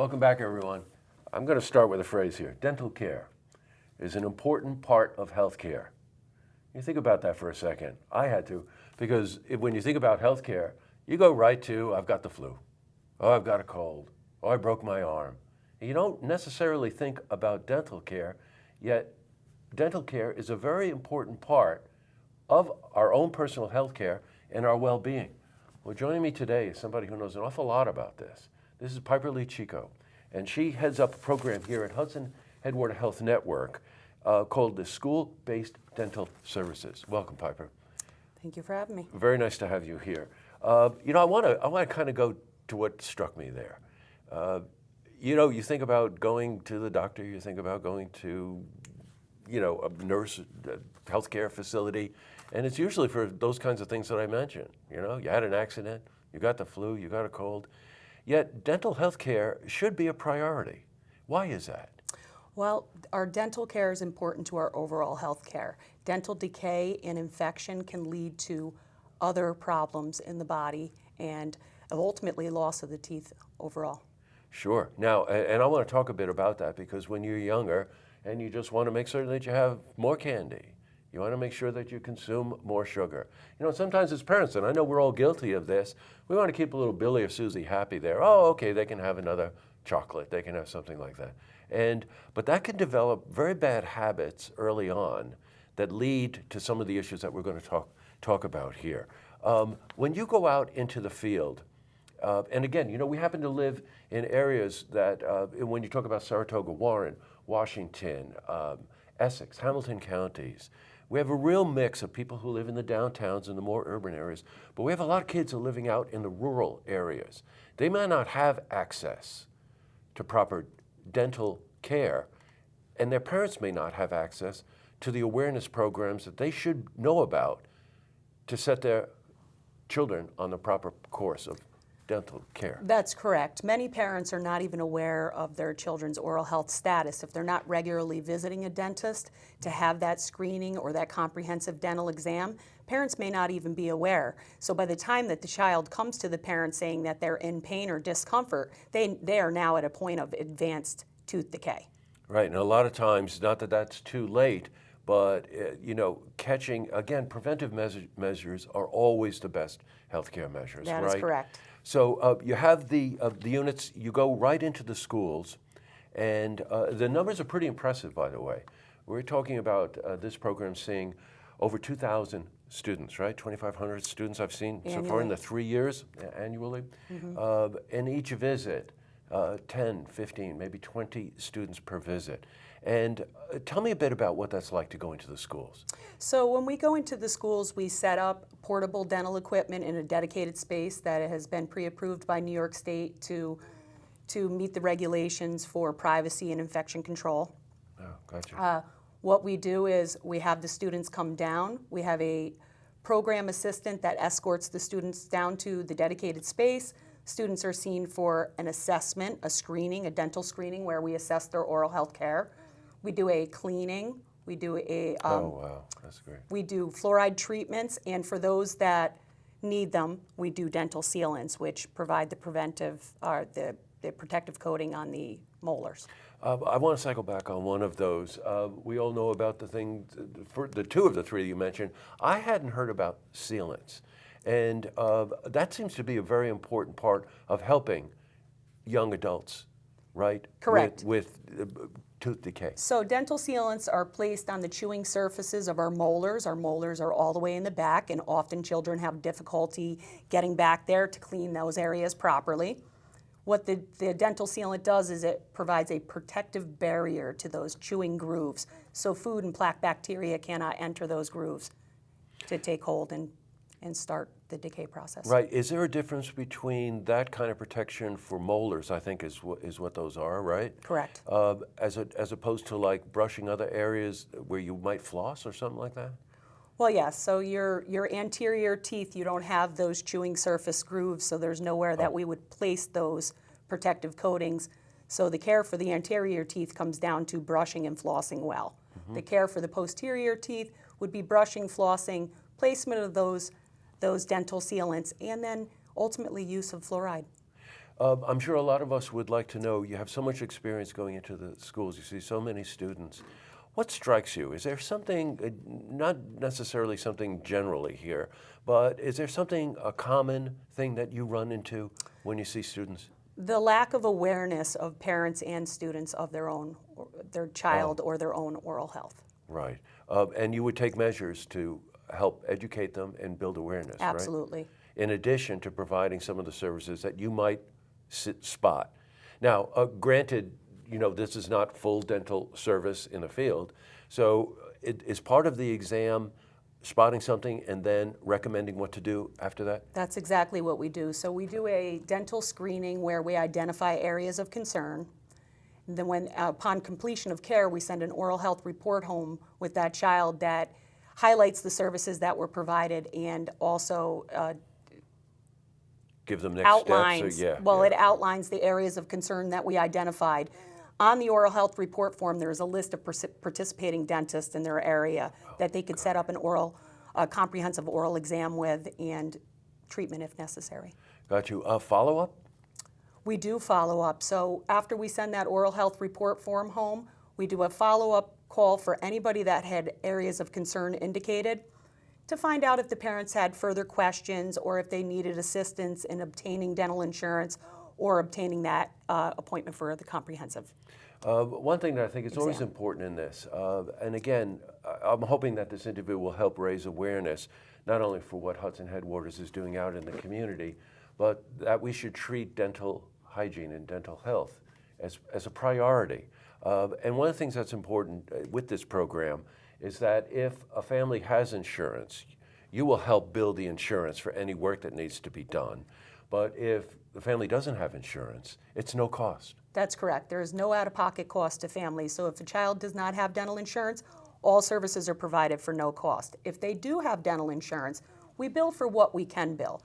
Welcome back, everyone. I'm going to start with a phrase here. Dental care is an important part of health care. You think about that for a second. I had to, because when you think about health care, you go right to, I've got the flu, oh, I've got a cold, oh, I broke my arm. And you don't necessarily think about dental care, yet dental care is a very important part of our own personal health care and our well-being. Well, joining me today is somebody who knows an awful lot about this. This is Piper Lee Chico, and she heads up a program here at Hudson Headwater Health Network called the School-Based Dental Services. Welcome, Piper. Thank you for having me. Very nice to have you here. I want to kind of go to what struck me there. You think about going to the doctor, you think about going to, a nurse, a healthcare facility, and it's usually for those kinds of things that I mentioned. You had an accident, you got the flu, you got a cold. Yet dental health care should be a priority. Why is that? Well, our dental care is important to our overall health care. Dental decay and infection can lead to other problems in the body and ultimately loss of the teeth overall. Sure. Now, and I want to talk a bit about that, because when you're younger and you just want to make certain that you have more candy, you want to make sure that you consume more sugar. Sometimes as parents, and I know we're all guilty of this, we want to keep a little Billy or Susie happy there. Oh, okay, they can have another chocolate, they can have something like that. But that can develop very bad habits early on that lead to some of the issues that we're going to talk about here. When you go out into the field, and again, we happen to live in areas that, when you talk about Saratoga, Warren, Washington, Essex, Hamilton counties, we have a real mix of people who live in the downtowns and the more urban areas, but we have a lot of kids who are living out in the rural areas. They might not have access to proper dental care, and their parents may not have access to the awareness programs that they should know about to set their children on the proper course of dental care. That's correct. Many parents are not even aware of their children's oral health status. If they're not regularly visiting a dentist to have that screening or that comprehensive dental exam, parents may not even be aware. So by the time that the child comes to the parent saying that they're in pain or discomfort, they are now at a point of advanced tooth decay. Right, and a lot of times, not that that's too late, but catching, again, preventive measures are always the best healthcare measures, right? That is correct. So you have the units, you go right into the schools, and the numbers are pretty impressive, by the way. We're talking about this program seeing over 2,000 students, right? 2,500 students I've seen annually. So far in the 3 years annually. In each visit, 10, 15, maybe 20 students per visit. And tell me a bit about what that's like to go into the schools. So when we go into the schools, we set up portable dental equipment in a dedicated space that has been pre-approved by New York State to meet the regulations for privacy and infection control. Oh, gotcha. What we do is we have the students come down. We have a program assistant that escorts the students down to the dedicated space. Students are seen for an assessment, a screening, a dental screening where we assess their oral health care. We do a cleaning. We do a oh, wow, that's great. We do fluoride treatments, and for those that need them, we do dental sealants, which provide the the protective coating on the molars. I want to cycle back on one of those. We all know about the thing, for the two of the three you mentioned. I hadn't heard about sealants, and that seems to be a very important part of helping young adults, right? Correct. With tooth decay. So dental sealants are placed on the chewing surfaces of our molars. Our molars are all the way in the back, and often children have difficulty getting back there to clean those areas properly. What the dental sealant does is it provides a protective barrier to those chewing grooves, so food and plaque bacteria cannot enter those grooves to take hold and start the decay process. Right. Is there a difference between that kind of protection for molars, I think is what those are, right? Correct. As opposed to like brushing other areas where you might floss or something like that? Well, yes. So your anterior teeth, you don't have those chewing surface grooves, so there's nowhere that we would place those protective coatings. So the care for the anterior teeth comes down to brushing and flossing well. The care for the posterior teeth would be brushing, flossing, placement of those dental sealants, and then ultimately use of fluoride. I'm sure a lot of us would like to know, you have so much experience going into the schools, you see so many students. What strikes you? Is there something, not necessarily something generally here, but is there something, a common thing that you run into when you see students? The lack of awareness of parents and students of their child or their own oral health. Right. And you would take measures to help educate them and build awareness, right? Absolutely. In addition to providing some of the services that you might spot. Now, granted, this is not full dental service in the field, so it is part of the exam spotting something and then recommending what to do after that? That's exactly what we do. So we do a dental screening where we identify areas of concern. And then upon completion of care, we send an oral health report home with that child that highlights the services that were provided and also Give them next outlines, steps? It outlines the areas of concern that we identified. On the oral health report form, there's a list of participating dentists in their area that they could set up a comprehensive oral exam with and treatment if necessary. Got you. Follow-up? We do follow up. So after we send that oral health report form home, we do a follow-up call for anybody that had areas of concern indicated to find out if the parents had further questions or if they needed assistance in obtaining dental insurance or obtaining that appointment for the comprehensive. One thing that I think is always important in this, and again, I'm hoping that this interview will help raise awareness, not only for what Hudson Headwaters is doing out in the community, but that we should treat dental hygiene and dental health as a priority. And one of the things that's important with this program is that if a family has insurance, you will help build the insurance for any work that needs to be done. But if the family doesn't have insurance, it's no cost. That's correct. There is no out-of-pocket cost to families. So if a child does not have dental insurance, all services are provided for no cost. If they do have dental insurance, we bill for what we can bill.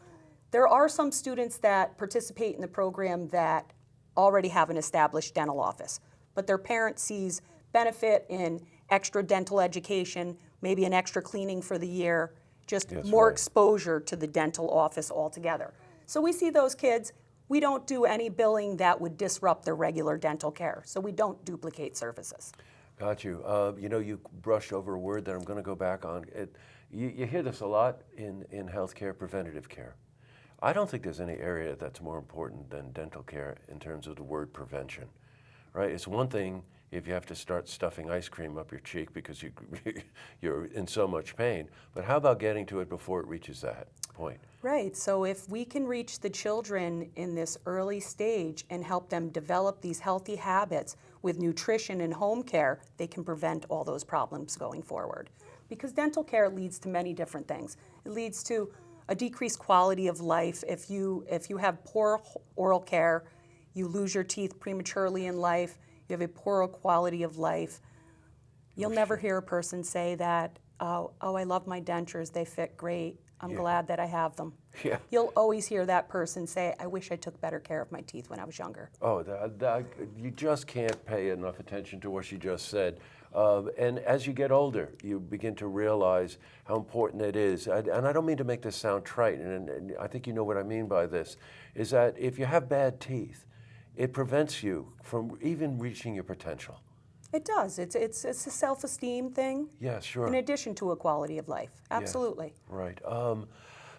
There are some students that participate in the program that already have an established dental office, but their parent sees benefit in extra dental education, maybe an extra cleaning for the year, just more exposure to the dental office altogether. So we see those kids. We don't do any billing that would disrupt their regular dental care, so we don't duplicate services. Got you. You brushed over a word that I'm going to go back on. You hear this a lot in healthcare, preventative care. I don't think there's any area that's more important than dental care in terms of the word prevention, right? It's one thing if you have to start stuffing ice cream up your cheek because you're in so much pain, but how about getting to it before it reaches that point? Right, so if we can reach the children in this early stage and help them develop these healthy habits with nutrition and home care, they can prevent all those problems going forward. Because dental care leads to many different things. It leads to a decreased quality of life. If you have poor oral care, you lose your teeth prematurely in life, you have a poor quality of life. You'll never hear a person say that, oh, I love my dentures, they fit great. I'm glad that I have them. Yeah. You'll always hear that person say, I wish I took better care of my teeth when I was younger. Oh, you just can't pay enough attention to what she just said. And as you get older, you begin to realize how important it is. And I don't mean to make this sound trite, and I think you know what I mean by this, is that if you have bad teeth, it prevents you from even reaching your potential. It does. It's a self-esteem thing. Yeah, sure. In addition to a quality of life. Absolutely. Yes, right.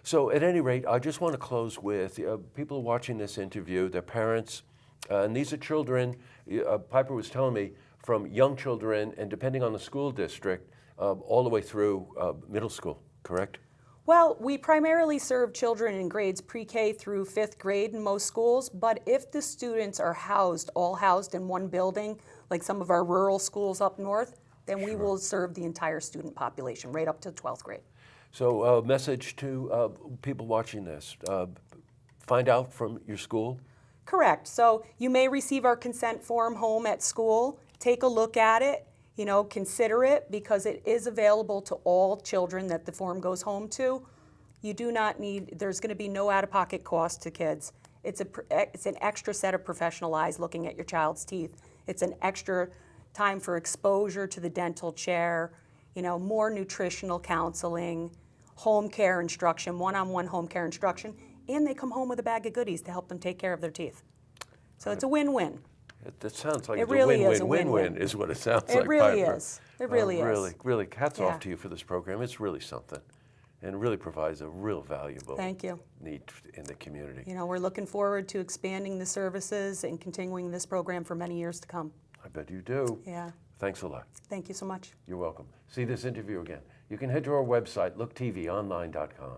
So at any rate, I just want to close with people watching this interview, their parents, and these are children, Piper was telling me, from young children and depending on the school district, all the way through middle school, correct? Well, we primarily serve children in grades pre-K through 5th grade in most schools, but if the students are all housed in one building, like some of our rural schools up north, then we will serve the entire student population right up to 12th grade. So message to people watching this, find out from your school. Correct. So you may receive our consent form home at school, take a look at it, consider it because it is available to all children that the form goes home to. You do not need, there's going to be no out-of-pocket cost to kids. It's an extra set of professional eyes looking at your child's teeth. It's an extra time for exposure to the dental chair, more nutritional counseling, home care instruction, one-on-one home care instruction, and they come home with a bag of goodies to help them take care of their teeth. So it's a win-win. It sounds like It it's really a is a win-win-win win-win. is what it sounds It like. really Piper. is. It really is. Really, hats Yeah. off to you for this program. It's really something, and really provides a real valuable Thank you. need in the community. You know, we're looking forward to expanding the services and continuing this program for many years to come. I bet you do. Yeah. Thanks a lot. Thank you so much. You're welcome. See this interview again. You can head to our website, looktvonline.com.